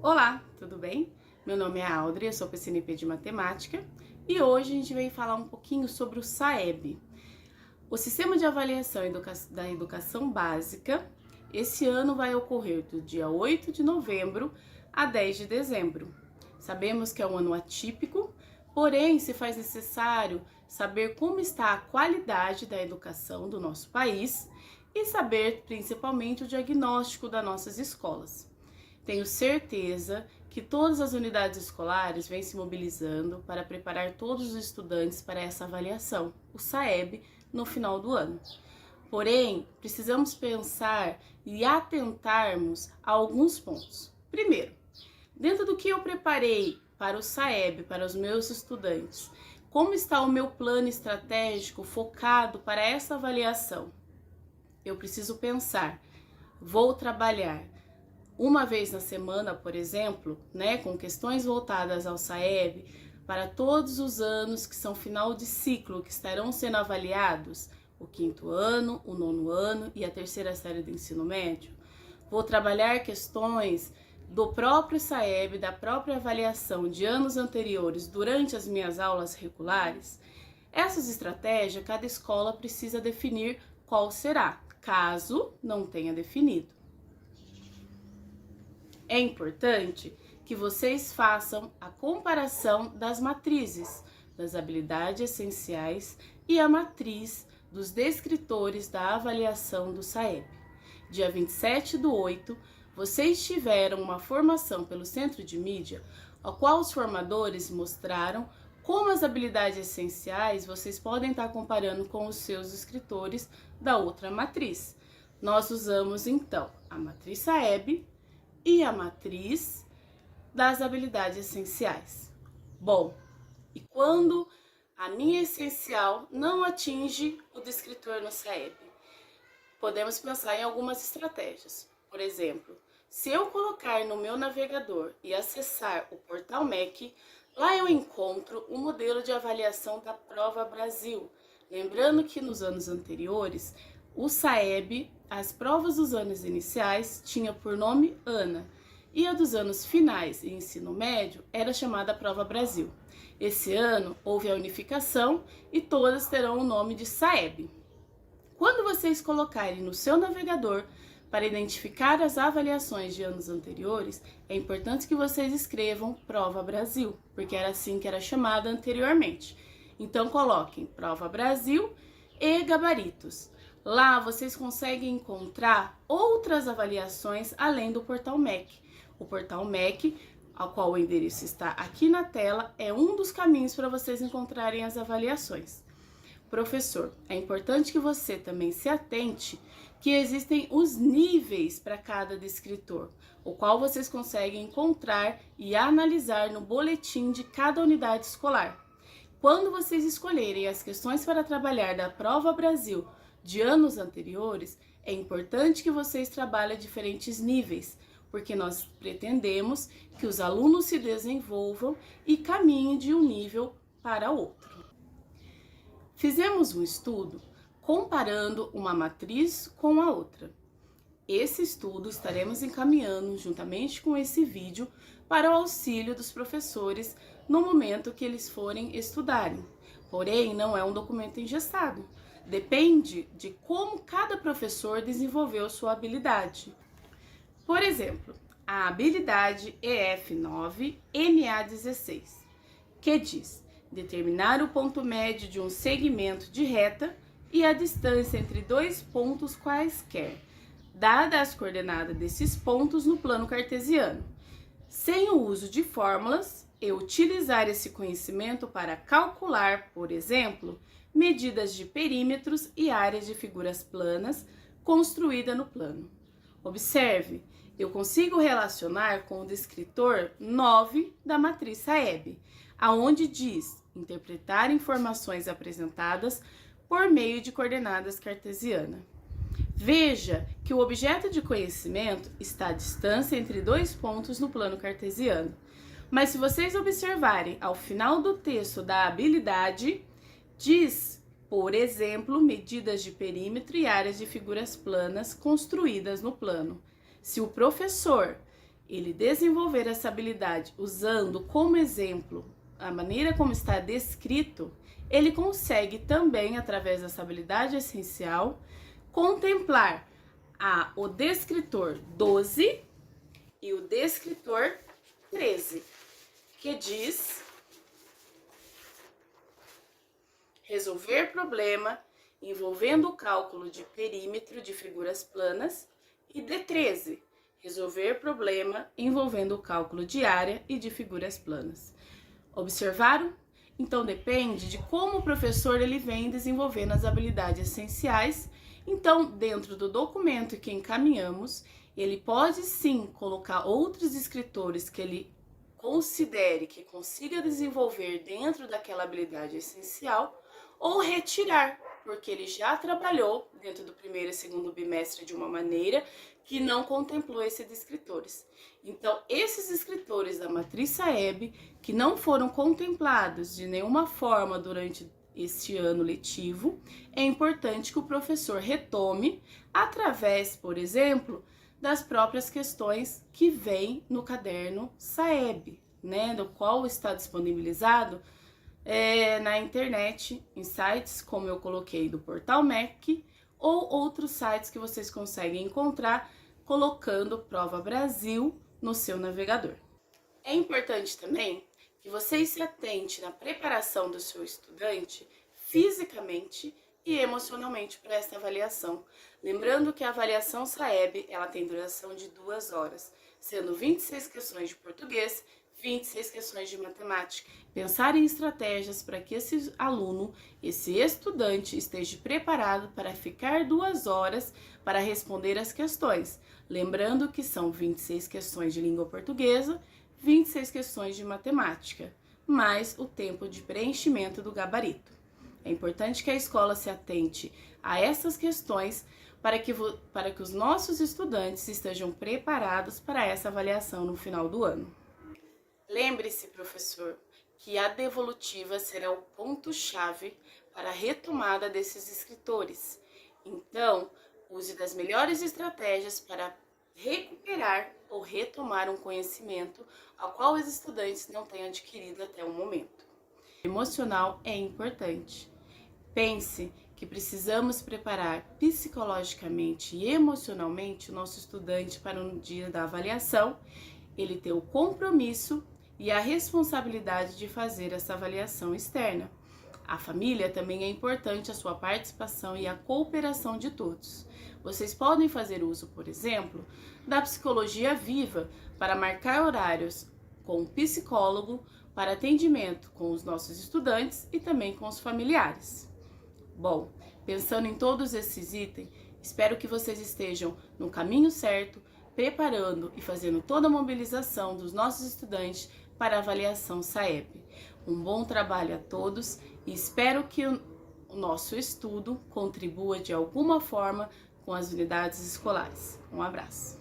Olá, tudo bem? Meu nome é Audrey, eu sou PCNP de Matemática e hoje a gente vem falar um pouquinho sobre o SAEB, o Sistema de Avaliação da Educação Básica. Esse ano vai ocorrer do dia 8 de novembro a 10 de dezembro. Sabemos que é um ano atípico, porém se faz necessário saber como está a qualidade da educação do nosso país e saber principalmente o diagnóstico das nossas escolas. Tenho certeza que todas as unidades escolares vêm se mobilizando para preparar todos os estudantes para essa avaliação, o SAEB, no final do ano. Porém, precisamos pensar e atentarmos a alguns pontos. Primeiro, dentro do que eu preparei para o SAEB, para os meus estudantes, como está o meu plano estratégico focado para essa avaliação? Eu preciso pensar, vou trabalhar uma vez na semana, por exemplo, com questões voltadas ao SAEB, para todos os anos que são final de ciclo, que estarão sendo avaliados, o 5º ano, o 9º ano e a 3ª série do ensino médio. Vou trabalhar questões do próprio SAEB, da própria avaliação de anos anteriores durante as minhas aulas regulares. Essas estratégias, cada escola precisa definir qual será, caso não tenha definido. É importante que vocês façam a comparação das matrizes, das habilidades essenciais e a matriz dos descritores da avaliação do SAEB. Dia 27/8, vocês tiveram uma formação pelo Centro de Mídia, a qual os formadores mostraram como as habilidades essenciais vocês podem estar comparando com os seus escritores da outra matriz. Nós usamos então a matriz SAEB e a matriz das habilidades essenciais. Bom, e quando a minha essencial não atinge o descritor no SAEB? Podemos pensar em algumas estratégias. Por exemplo, se eu colocar no meu navegador e acessar o portal MEC, lá eu encontro o modelo de avaliação da Prova Brasil. Lembrando que nos anos anteriores, o SAEB, as provas dos anos iniciais, tinha por nome ANA, e a dos anos finais e ensino médio era chamada Prova Brasil. Esse ano houve a unificação e todas terão o nome de SAEB. Quando vocês colocarem no seu navegador para identificar as avaliações de anos anteriores, é importante que vocês escrevam Prova Brasil, porque era assim que era chamada anteriormente. Então coloquem Prova Brasil e gabaritos. Lá vocês conseguem encontrar outras avaliações além do portal MEC. O portal MEC, ao qual o endereço está aqui na tela, é um dos caminhos para vocês encontrarem as avaliações. Professor, é importante que você também se atente que existem os níveis para cada descritor, o qual vocês conseguem encontrar e analisar no boletim de cada unidade escolar. Quando vocês escolherem as questões para trabalhar da Prova Brasil de anos anteriores, é importante que vocês trabalhem diferentes níveis, porque nós pretendemos que os alunos se desenvolvam e caminhem de um nível para outro. Fizemos um estudo comparando uma matriz com a outra. Esse estudo estaremos encaminhando juntamente com esse vídeo para o auxílio dos professores no momento que eles forem estudarem. Porém, não é um documento engessado. Depende de como cada professor desenvolveu sua habilidade. Por exemplo, a habilidade EF9-MA16, que diz determinar o ponto médio de um segmento de reta e a distância entre dois pontos quaisquer, dadas as coordenadas desses pontos no plano cartesiano, sem o uso de fórmulas, e utilizar esse conhecimento para calcular, por exemplo, medidas de perímetros e áreas de figuras planas construída no plano. Observe, eu consigo relacionar com o descritor 9 da matriz SAEB, aonde diz interpretar informações apresentadas por meio de coordenadas cartesianas. Veja que o objeto de conhecimento está à distância entre dois pontos no plano cartesiano. Mas se vocês observarem ao final do texto da habilidade, diz, por exemplo, medidas de perímetro e áreas de figuras planas construídas no plano. Se o professor ele desenvolver essa habilidade usando como exemplo a maneira como está descrito, ele consegue também, através dessa habilidade essencial, contemplar o descritor 12 e o descritor 13, que diz resolver problema envolvendo o cálculo de perímetro de figuras planas, e D13, resolver problema envolvendo o cálculo de área e de figuras planas. Observaram? Então depende de como o professor ele vem desenvolvendo as habilidades essenciais. Então, dentro do documento que encaminhamos, ele pode sim colocar outros escritores que ele considere que consiga desenvolver dentro daquela habilidade essencial, ou retirar, porque ele já trabalhou dentro do primeiro e segundo bimestre de uma maneira que não contemplou esses escritores. Então, esses escritores da matriz SAEB que não foram contemplados de nenhuma forma durante este ano letivo, é importante que o professor retome através, por exemplo, das próprias questões que vêm no caderno SAEB, né, do qual está disponibilizado na internet, em sites como eu coloquei do Portal MEC, ou outros sites que vocês conseguem encontrar colocando Prova Brasil no seu navegador. É importante também que vocês se atentem na preparação do seu estudante fisicamente e emocionalmente para esta avaliação. Lembrando que a avaliação SAEB ela tem duração de 2 horas, sendo 26 questões de português, 26 questões de matemática. Pensar em estratégias para que esse aluno, esse estudante, esteja preparado para ficar 2 horas para responder as questões. Lembrando que são 26 questões de língua portuguesa, 26 questões de matemática, mais o tempo de preenchimento do gabarito. É importante que a escola se atente a essas questões para que os nossos estudantes estejam preparados para essa avaliação no final do ano. Lembre-se, professor, que a devolutiva será o ponto-chave para a retomada desses escritores. Então, use das melhores estratégias para recuperar ou retomar um conhecimento ao qual os estudantes não têm adquirido até o momento. O emocional é importante. Pense que precisamos preparar psicologicamente e emocionalmente o nosso estudante para no dia da avaliação, ele ter o compromisso e a responsabilidade de fazer essa avaliação externa. A família também é importante a sua participação e a cooperação de todos. Vocês podem fazer uso, por exemplo, da psicologia viva para marcar horários com o psicólogo para atendimento com os nossos estudantes e também com os familiares. Bom, pensando em todos esses itens, espero que vocês estejam no caminho certo, preparando e fazendo toda a mobilização dos nossos estudantes para a avaliação SAEB. Um bom trabalho a todos e espero que o nosso estudo contribua de alguma forma com as unidades escolares. Um abraço.